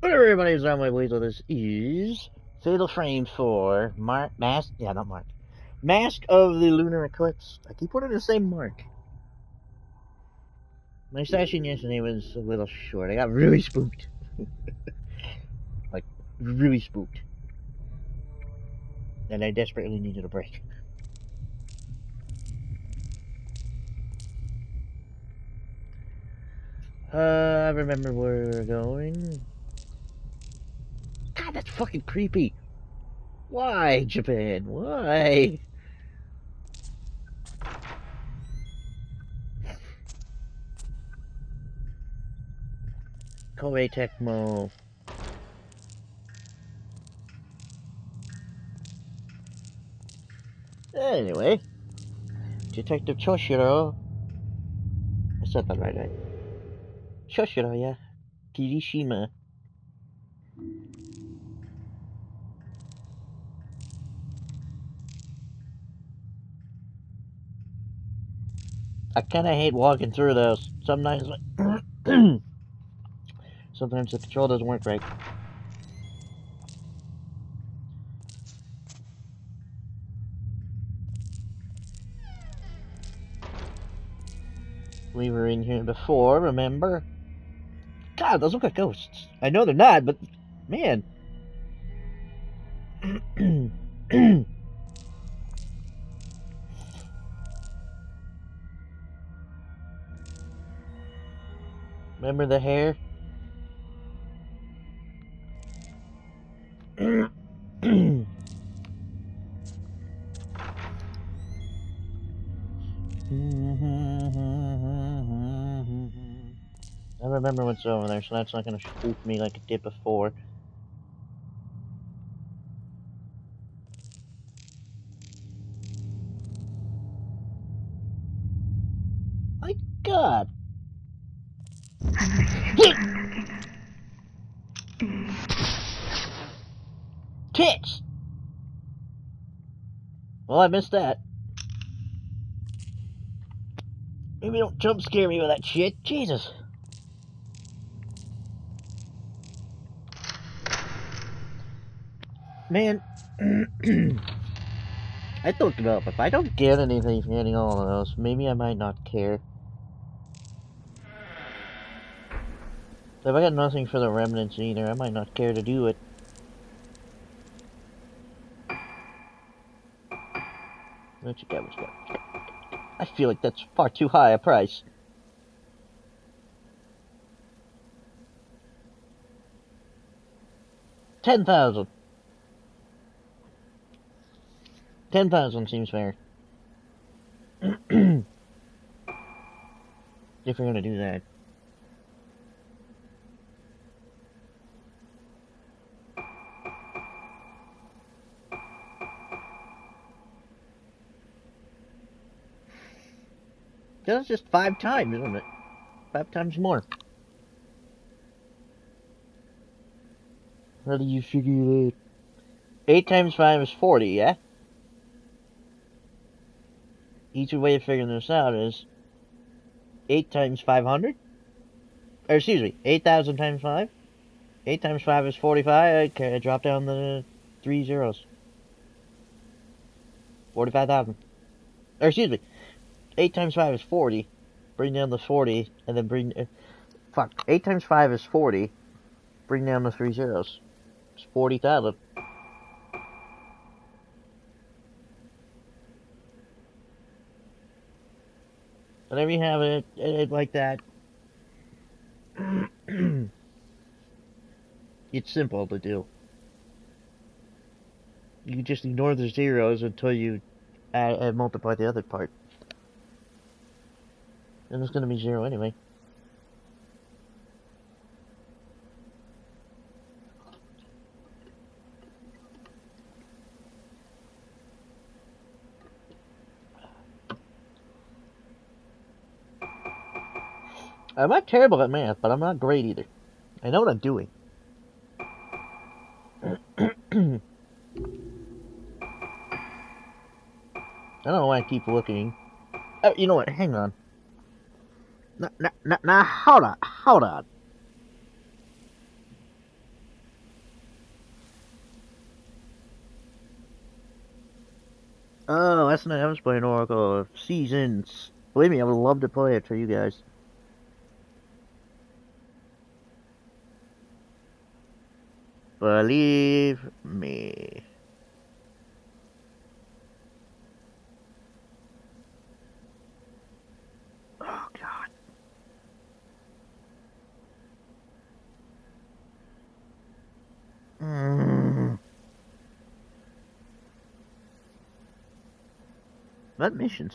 What up, everybody? It's on my Weasel. This is Fatal Frame 4 Mask. Yeah, not Mark. Mask of the Lunar Eclipse. I keep wanting to say Mark. My session yesterday was a little short. I got really spooked. Like, really spooked. And I desperately needed a break. I remember where we were going. God, that's fucking creepy. Why, Japan? Why? Koei Tecmo. Anyway, Detective Choshiro. I said that right? Choshiro, yeah. Kirishima. I kind of hate walking through those. Sometimes, sometimes the control doesn't work right. We were in here before, remember? God, those look like ghosts. I know they're not, but man. Remember the hair? I remember what's over there, so that's not gonna spook me like it did before. My God! Tits! Well, I missed that. Maybe don't jump scare me with that shit. Jesus. Man. I thought about if I don't get anything from getting all of those, maybe I might not care. If I got nothing for the remnants either, I might not care to do it. What you got? What you got? I feel like that's far too high a price. $10,000. 10,000 seems fair. If you're gonna do that. That's just 5 times, isn't it? 5 times more. How do you figure that? 8 times 5 is 40, yeah? Easy way of figuring this out is 8 times 500? Or excuse me, 8,000 times 5? 8 times 5 is 45. Okay, I drop down the 3 zeros. 45,000. Or excuse me, 8 times 5 is 40. Bring down the 40, and then bring... fuck, 8 times 5 is 40. Bring down the 3 zeros. It's 40,000. Whenever you have it like that, it's simple to do. You just ignore the zeros until you add multiply the other part. And it's going to be 0 anyway. I'm not terrible at math, but I'm not great either. I know what I'm doing. I don't know why I keep looking. Oh, you know what? Hang on. Now, hold on. Oh, last night I was playing Oracle of Seasons. Believe me, I would love to play it for you guys. Believe me. Oh, God. Mm. What missions?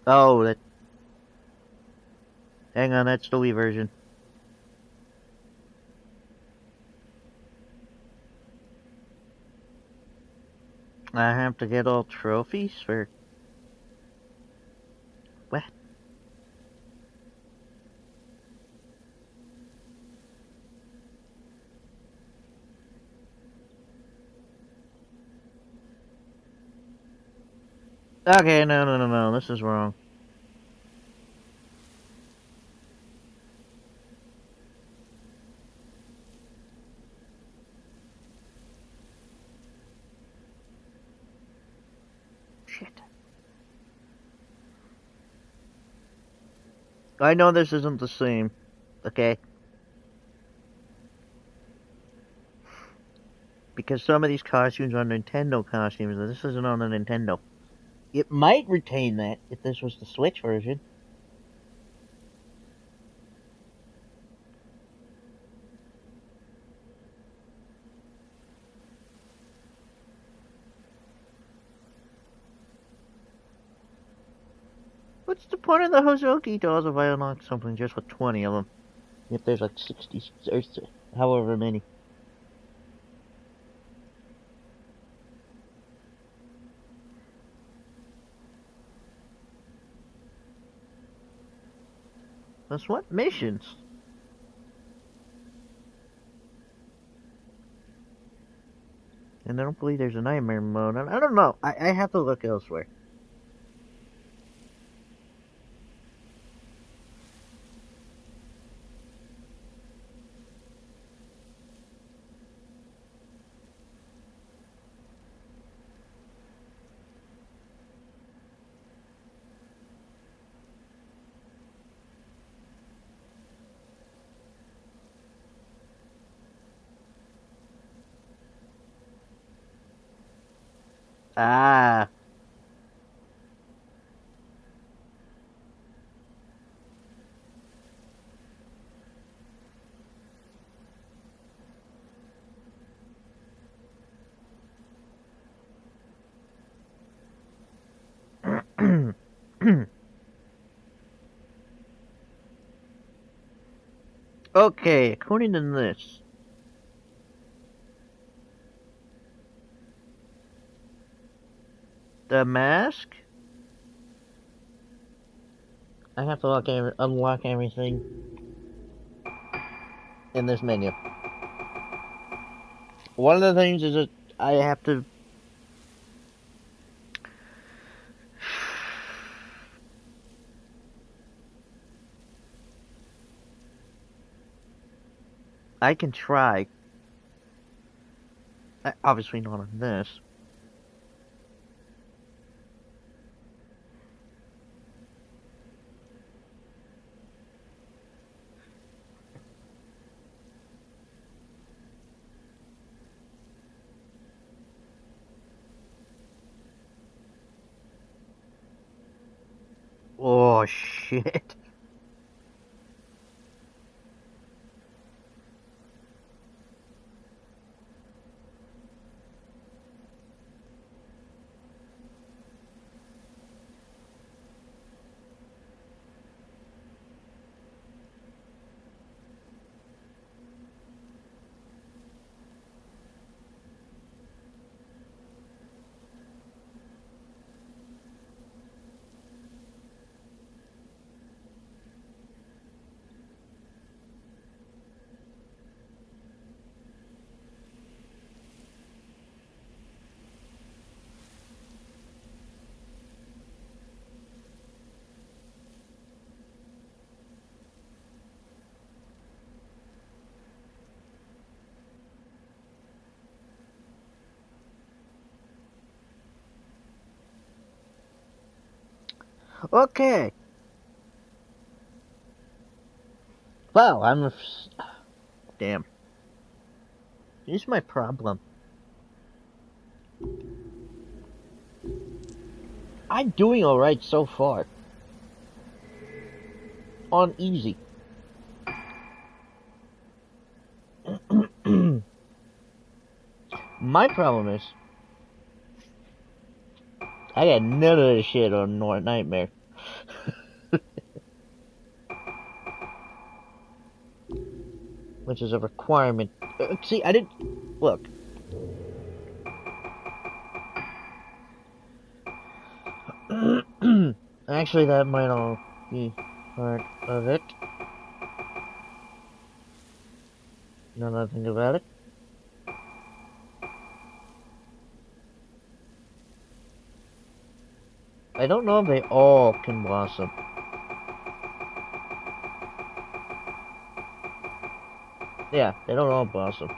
Oh, that. Hang on, that's the Wii version. I have to get all trophies for. What? Okay, no. This is wrong. Shit. I know this isn't the same. Okay? Because some of these costumes are Nintendo costumes, and this isn't on the Nintendo. It might retain that if this was the Switch version. What's the point of the Hozoki dolls if I unlock something just with 20 of them? If there's like 60 or however many. That's what missions. And I don't believe there's a nightmare mode. I don't know. I have to look elsewhere. Ah. Okay, according to this. The mask? I have to unlock everything in this menu. One of the things is that I have to. I can try. Obviously not on this. Oh, shit. Okay. Wow, damn. Here's my problem. I'm doing alright so far. On easy. My problem is, I got none of this shit on Nightmare. Which is a requirement. See, I didn't... Look. Actually, that might all be part of it. Now that I think about it. I don't know if they all can blossom. Yeah, they don't all blossom.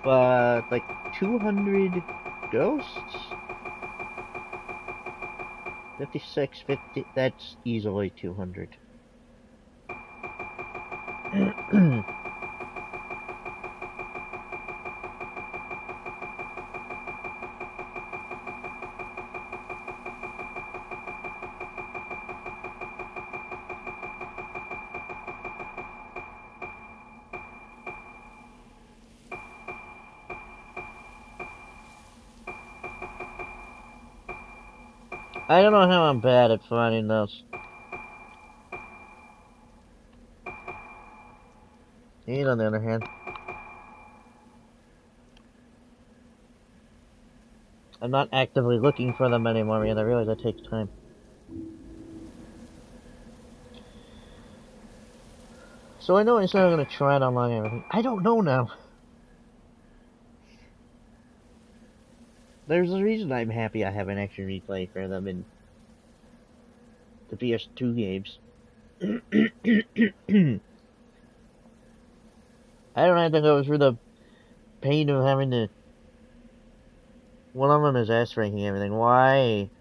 But, like, 200 ghosts? 56, 50, that's easily 200. I don't know how I'm bad at finding those. And on the other hand, I'm not actively looking for them anymore because I realize that takes time. So I know I said I'm gonna try to unlock everything. I don't know now. There's a reason I'm happy I have an action replay for them in the PS2 games. I don't have to go through the pain of having to... One of them is S-ranking everything. Why?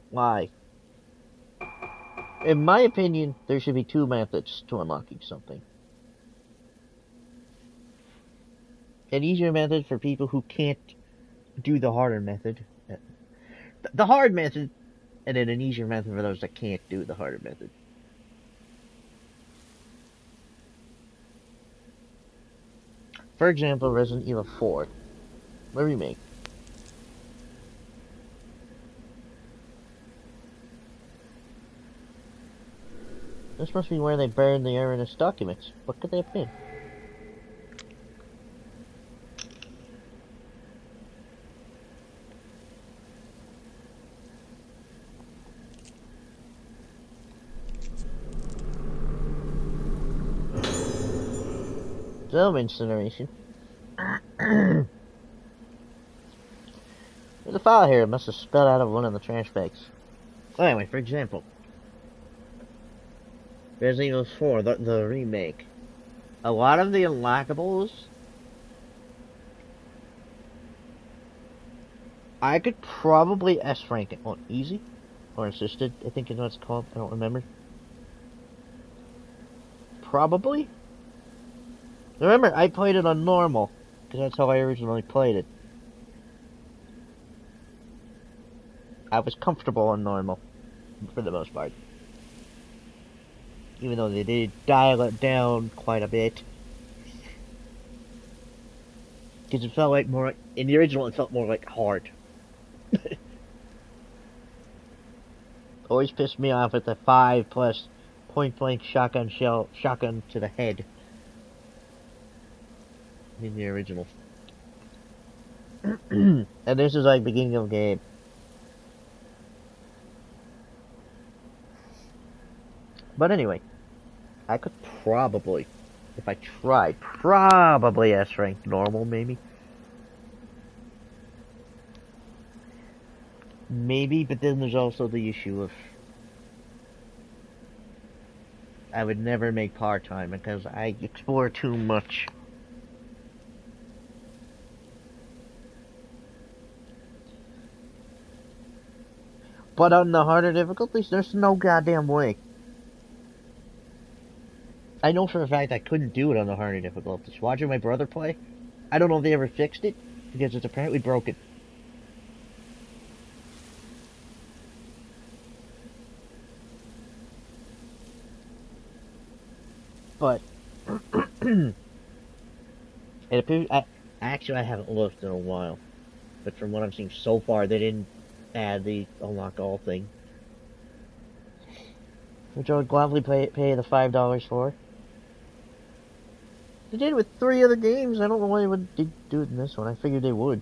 Why? In my opinion, there should be 2 methods to unlocking something. An easier method for people who can't do the harder method. The hard method, and then an easier method for those that can't do the harder method. For example, Resident Evil 4, the remake. This must be where they burned the erroneous documents. What could they have been? Dome incineration. There's a file here. It must have spelled out of one of the trash bags. Anyway, for example, Resident Evil 4, the remake. A lot of the unlockables, I could probably S-rank it on easy or assisted. I think is what it's called. I don't remember. Probably. Remember, I played it on normal, because that's how I originally played it. I was comfortable on normal, for the most part. Even though they did dial it down quite a bit. Because it felt like more, in the original it felt more like hard. Always pissed me off at the 5+ point-blank shotgun to the head. In the original. And this is like beginning of the game. But anyway. I could probably, if I tried, probably S rank normal, maybe. Maybe, but then there's also the issue of I would never make part-time because I explore too much. But on the harder difficulties, there's no goddamn way. I know for a fact I couldn't do it on the harder difficulties. Watching my brother play, I don't know if they ever fixed it, because it's apparently broken. But it appears actually I haven't looked in a while. But from what I've seen so far, they didn't add the unlock all thing. Which I would gladly pay the $5 for. They did it with 3 other games. I don't know why they would do it in this one. I figured they would.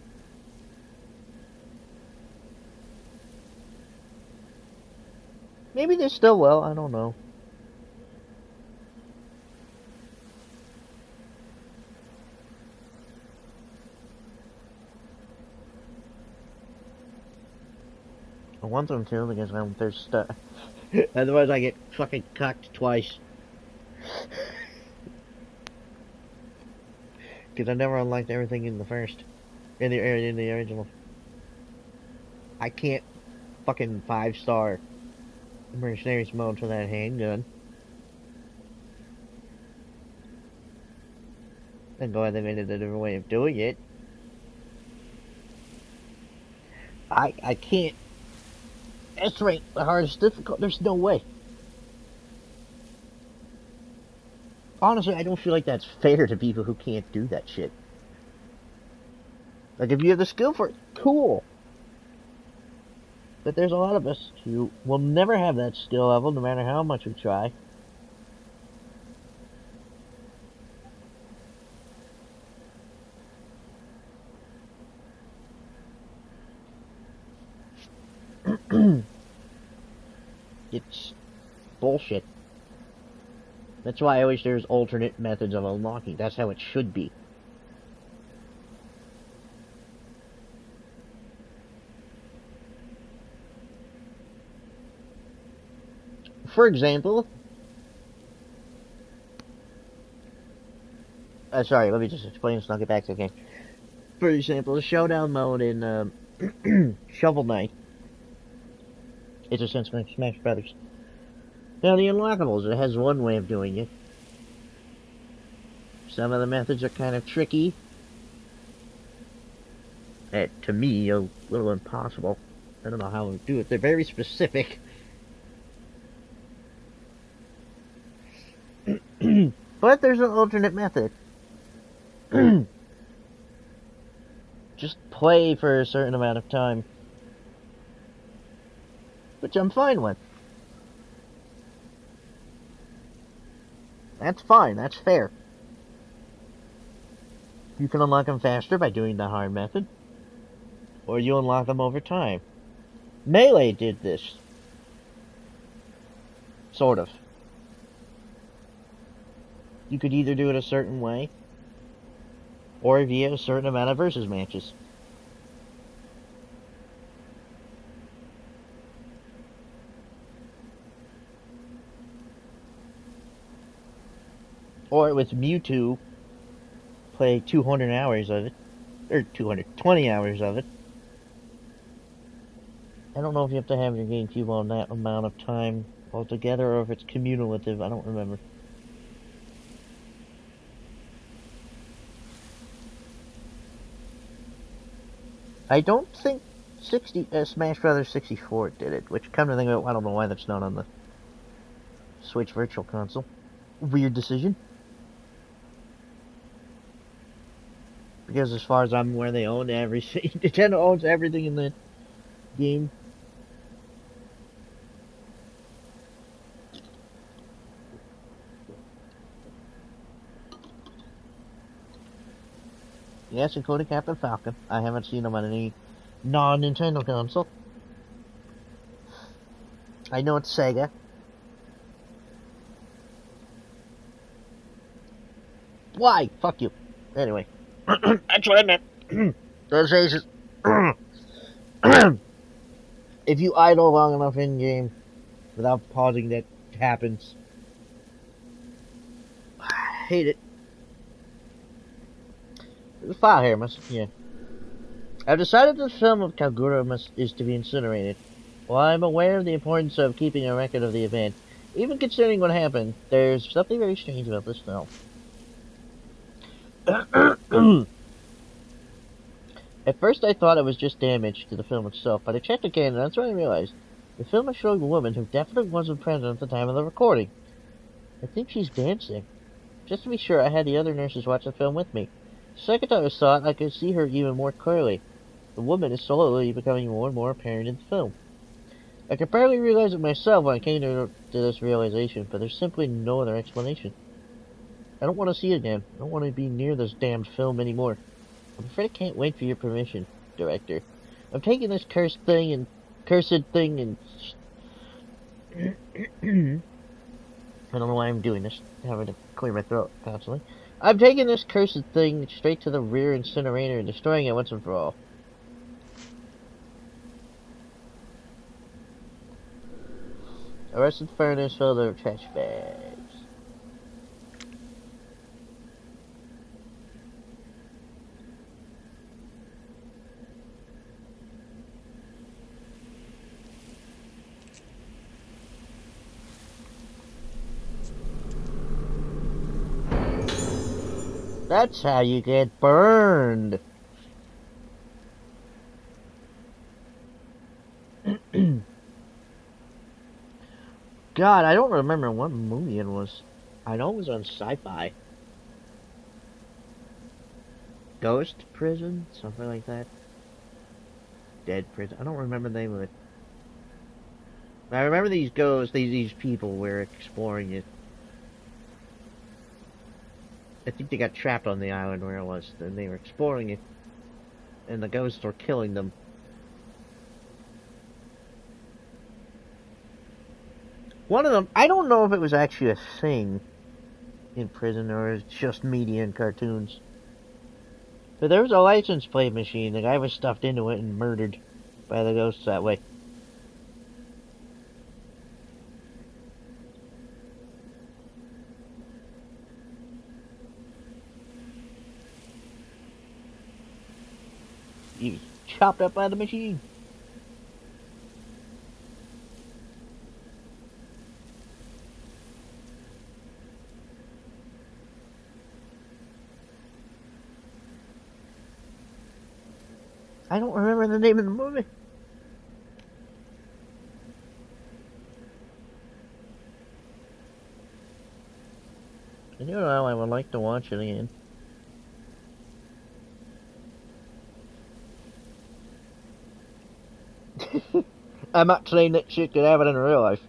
Maybe they still will. I don't know. I want them to because they're stuck. Otherwise, I get fucking cocked twice. Because I never unlocked everything in the first, in the original. I can't fucking 5-star mercenaries mode for that handgun. And go ahead, they made it a different way of doing it. I can't. That's right, the hardest difficult. There's no way. Honestly, I don't feel like that's fair to people who can't do that shit. Like, if you have the skill for it, cool. But there's a lot of us who will never have that skill level, no matter how much we try. It's bullshit. That's why I wish there's alternate methods of unlocking. That's how it should be. For example... sorry, let me just explain so I'll get back to the game. For example, the showdown mode in Shovel Knight. It's a sense of Smash Brothers. Now, the unlockables, it has one way of doing it. Some of the methods are kind of tricky. To me, a little impossible. I don't know how to do it. They're very specific. But there's an alternate method. Just play for a certain amount of time. Which I'm fine with. That's fine, that's fair. You can unlock them faster by doing the hard method. Or you unlock them over time. Melee did this. Sort of. You could either do it a certain way, or via a certain amount of versus matches. Or with Mewtwo, play 200 hours of it. Or 220 hours of it. I don't know if you have to have your GameCube on that amount of time altogether, or if it's cumulative. I don't remember. I don't think Smash Brothers 64 did it, which, come to think of it, I don't know why that's not on the Switch Virtual Console. Weird decision. Because as far as I'm aware, they own everything. Nintendo owns everything in the game. Yes, including Captain Falcon. I haven't seen him on any non-Nintendo console. I know it's Sega. Why? Fuck you. Anyway. That's what I meant. Those aces. If you idle long enough in game without pausing, that happens. I hate it. There's a file here, yeah. I've decided the film of Kagura is to be incinerated. While I'm aware of the importance of keeping a record of the event, even considering what happened, there's something very strange about this film. At first I thought it was just damage to the film itself, but I checked again and that's when I realized the film is showing a woman who definitely wasn't present at the time of the recording. I think she's dancing. Just to be sure, I had the other nurses watch the film with me. The second time I saw it, I could see her even more clearly. The woman is slowly becoming more and more apparent in the film. I could barely realize it myself when I came to this realization, but there's simply no other explanation. I don't want to see it again. I don't want to be near this damned film anymore. I'm afraid I can't wait for your permission, director. I'm taking this cursed thing and... I don't know why I'm doing this. I'm having to clear my throat constantly. I'm taking this cursed thing straight to the rear incinerator and destroying it once and for all. Arrested furnace full of trash bags. That's how you get burned. God, I don't remember what movie it was. I know it was on Sci-Fi. Ghost Prison? Something like that. Dead Prison. I don't remember the name of it. I remember these ghosts, these people were exploring it. I think they got trapped on the island where it was, and they were exploring it. And the ghosts were killing them. One of them, I don't know if it was actually a thing in prison or it's just media and cartoons. But there was a license plate machine. The guy was stuffed into it and murdered by the ghosts that way. He was chopped up by the machine. I don't remember the name of the movie. I don't know, I would like to watch it again. I'm not saying that shit could happen in real life.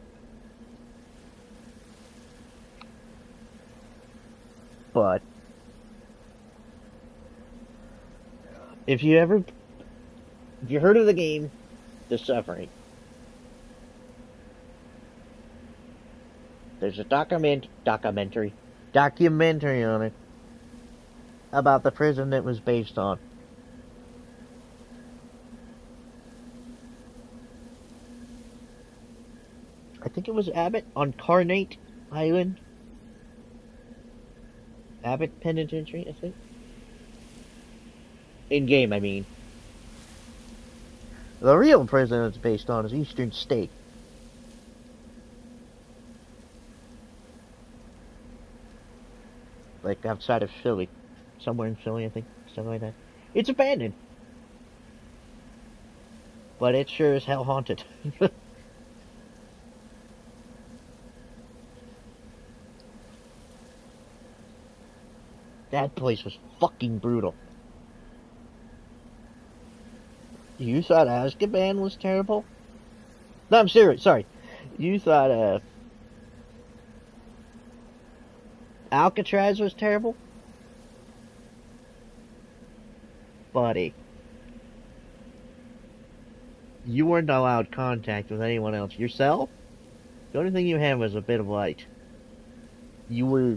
But if you heard of the game The Suffering, there's a documentary on it about the prison that was based on. I think it was Abbott on Carnate Island. Abbott Penitentiary, I think. In game, I mean. The real prison it's based on is Eastern State. Like outside of Philly. Somewhere in Philly, I think. Something like that. It's abandoned. But it sure is hell haunted. That place was fucking brutal. You thought Azkaban was terrible? No, I'm serious, sorry. You thought, Alcatraz was terrible? Buddy. You weren't allowed contact with anyone else. Yourself? The only thing you had was a bit of light. You were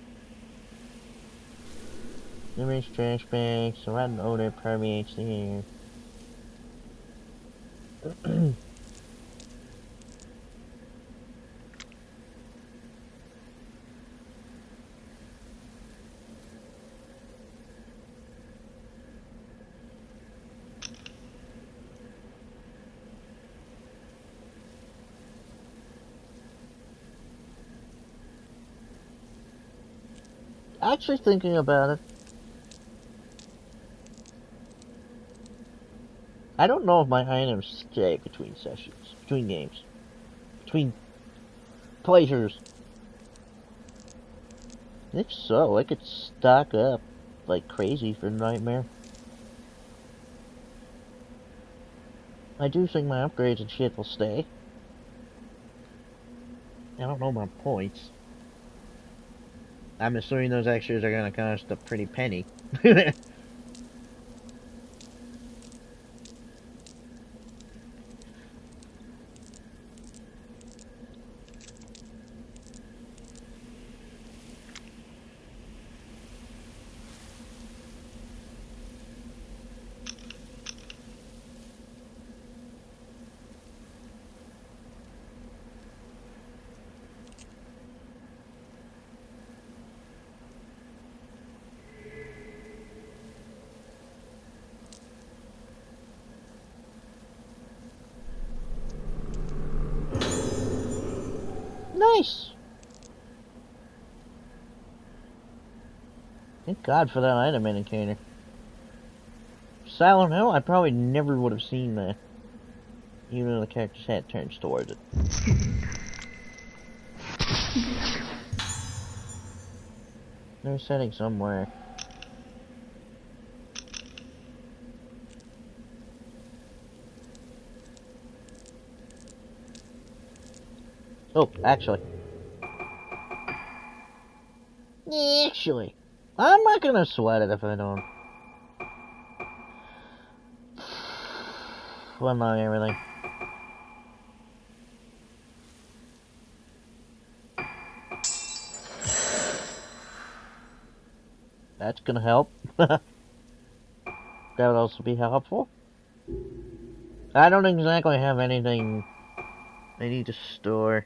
Numerous trash bags, a rotten odor permeates the air. Actually thinking about it, I don't know if my items stay between sessions, between games, between playthroughs. If so, I could stock up like crazy for Nightmare. I do think my upgrades and shit will stay. I don't know my points. I'm assuming those extras are gonna cost a pretty penny. Nice! Thank God for that item indicator. Silent Hill, I probably never would have seen that. Even though the character's head turns towards it. They're setting somewhere. Oh, actually. Actually. I'm not gonna sweat it if I don't. Unlock everything. That's gonna help. That would also be helpful. I don't exactly have anything I need to store.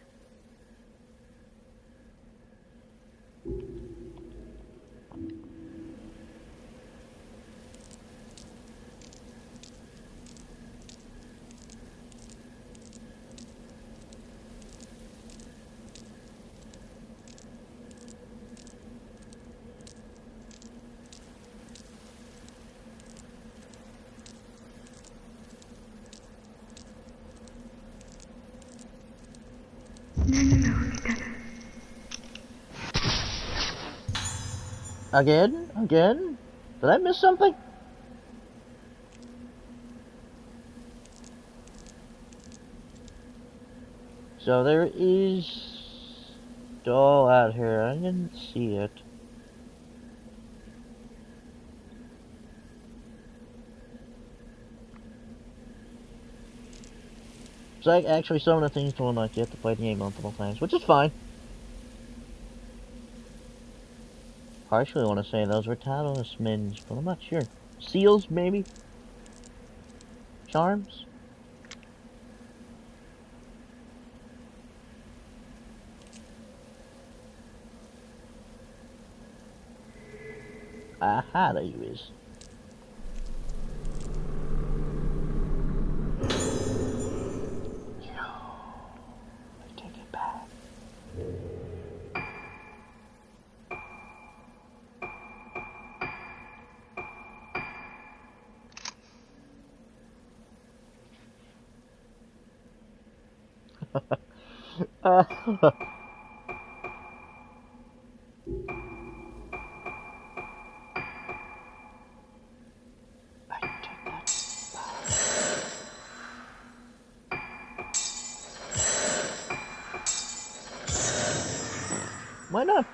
Again? Again? Did I miss something? So there is doll out here. I didn't see it. So actually some of the things will not get to play the game multiple times, which is fine. Partially want to say those were talismans, but I'm not sure. Seals, maybe? Charms? Aha, there you is. I take it back. Why not?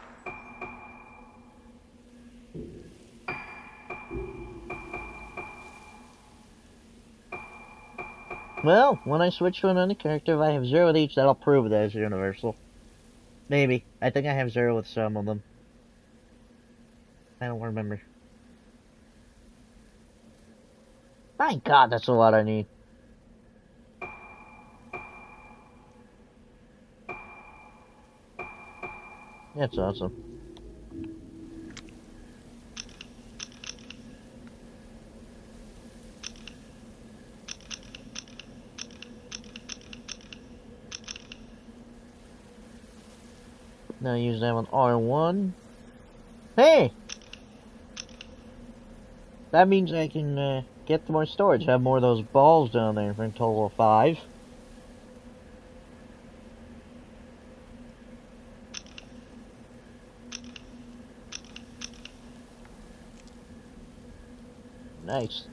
Well, when I switch to another character, if I have 0 with each, that'll prove that it's universal. Maybe. I think I have 0 with some of them. I don't remember. Thank God, that's a lot I need. That's awesome. Now use that on R1. Hey! That means I can get more storage, have more of those balls down there for a total of 5. Nice.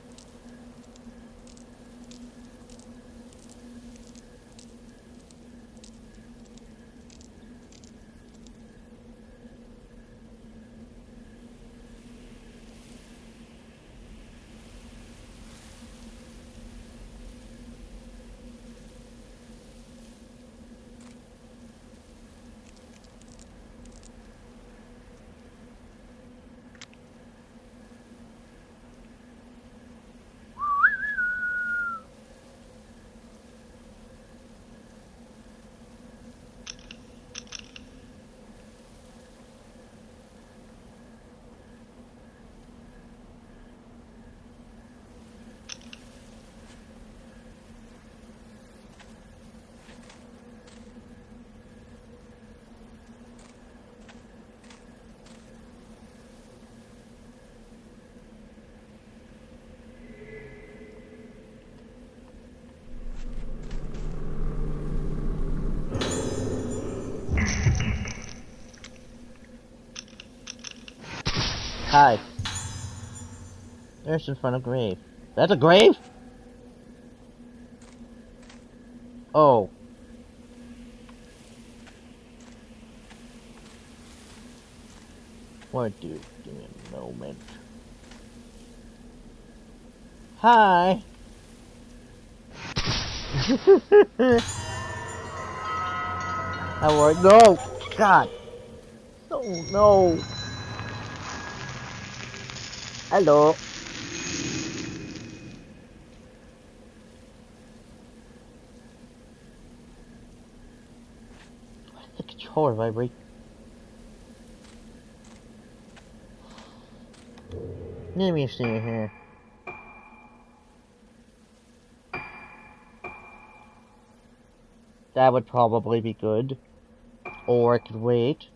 Hi. There's in front of grave. That's a grave? Oh. What do? Give me a moment. Hi. How are you? No! God! No, no! Hello! The controller vibrate. Let me see here. That would probably be good. Or I could wait.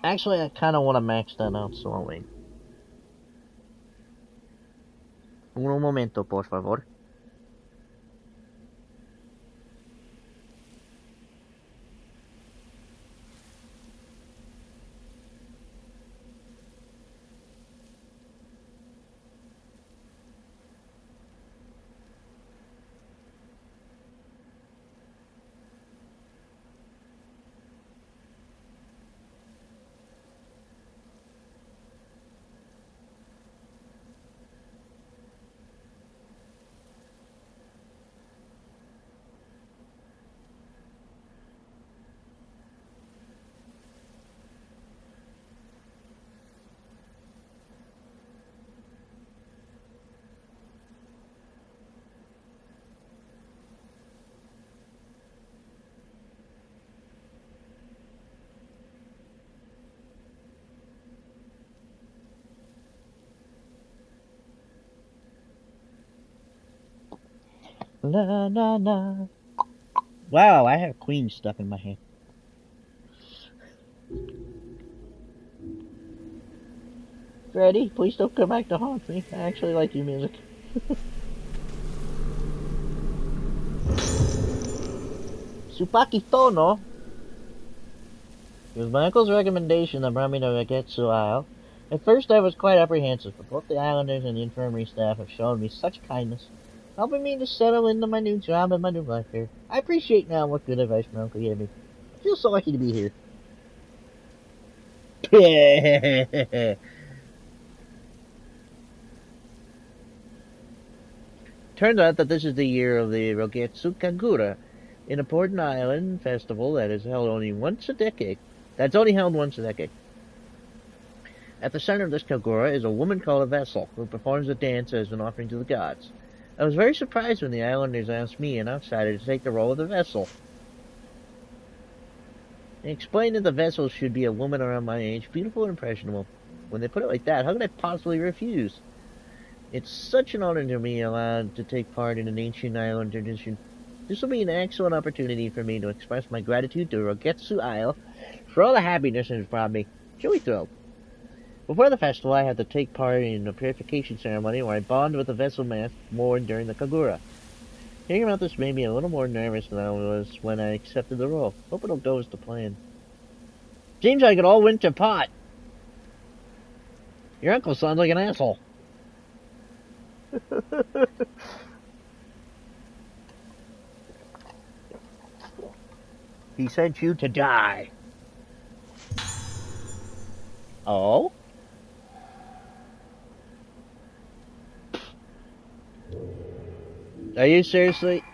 Actually, I kind of want to max that out, so I'll wait. Un momento, por favor. La la la. Wow, I have Queen stuck in my head. Freddy, please don't come back to haunt me. I actually like your music. Supaki Tono. It was my uncle's recommendation that brought me to Agetsu Isle. At first I was quite apprehensive, but both the islanders and the infirmary staff have shown me such kindness, helping me to settle into my new job and my new life here. I appreciate now what good advice my uncle gave me. I feel so lucky to be here. turns out that this is the year of the Rogetsu Kagura, an important island festival that is held only once a decade. That's only held once a decade. At the center of this Kagura is a woman called a vessel, who performs a dance as an offering to the gods. I was very surprised when the islanders asked me, an outsider, to take the role of the vessel. They explained that the vessel should be a woman around my age, beautiful and impressionable. When they put it like that, how could I possibly refuse? It's such an honor to be allowed to take part in an ancient island tradition. This will be an excellent opportunity for me to express my gratitude to Rogetsu Isle for all the happiness it has brought me. Truly thrilled. Before the festival, I had to take part in a purification ceremony where I bond with the vessel mask worn during the Kagura. Hearing about this made me a little more nervous than I was when I accepted the role. Hope it'll go as the plan. Seems like it all went to pot. Your uncle sounds like an asshole. He sent you to die. Oh? Are you seriously?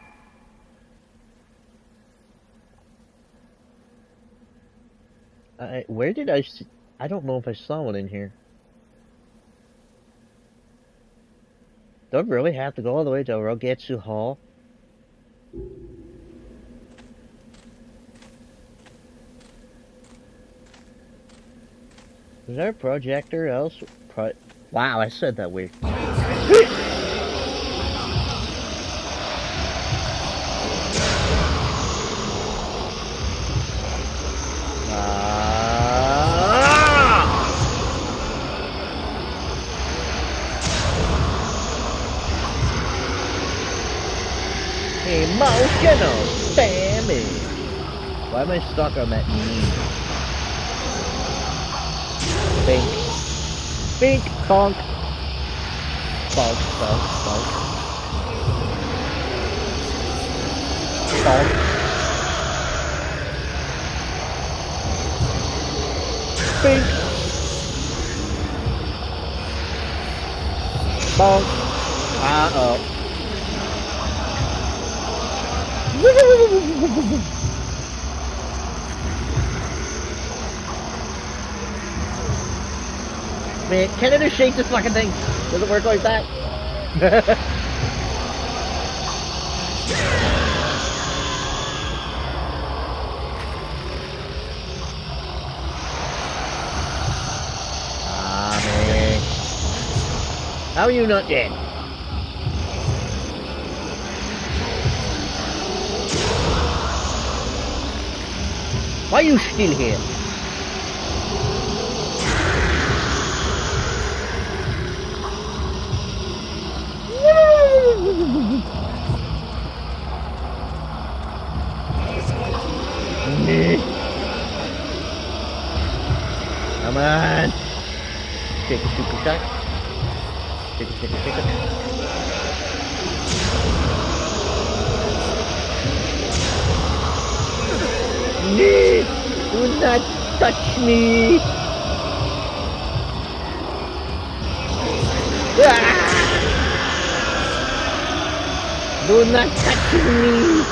Where did I see? I don't know if I saw one in here. Do I really have to go all the way to Rogetsu Hall? Is there a projector else? Wow, I said that weird. Emotional damage. Why am I stuck on that knee? Bink. Bink. Bonk. Bonk, bonk, bonk. Bonk. Bink. Bonk. Uh-oh. Man, can I just shake this fucking thing? Does it work like that? Ah, man. How are you not dead? Why are you still here? Come on. Shake a super shot. Shake it, shake it, shake it. Do not touch me. Do not touch me.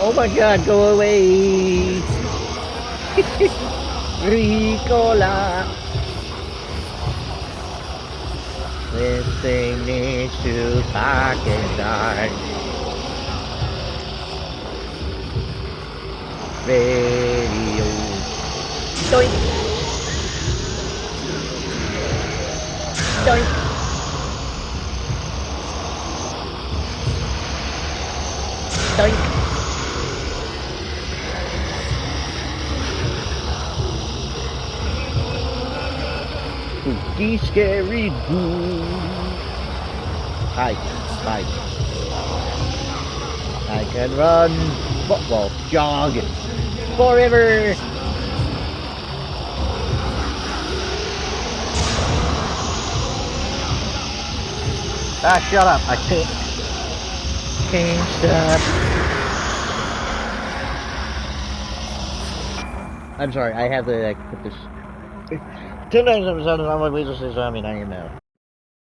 Oh my god, go away. Ricola. This thing needs to pack and die. Radio. Doink. Doink. Doink. Spooky, scary goo. Hi. Hi. I can run, well, jog forever. Ah, shut up. I can't stop. I'm sorry, I have to put this. 10 times 7 on my weasel says, I mean, I am out.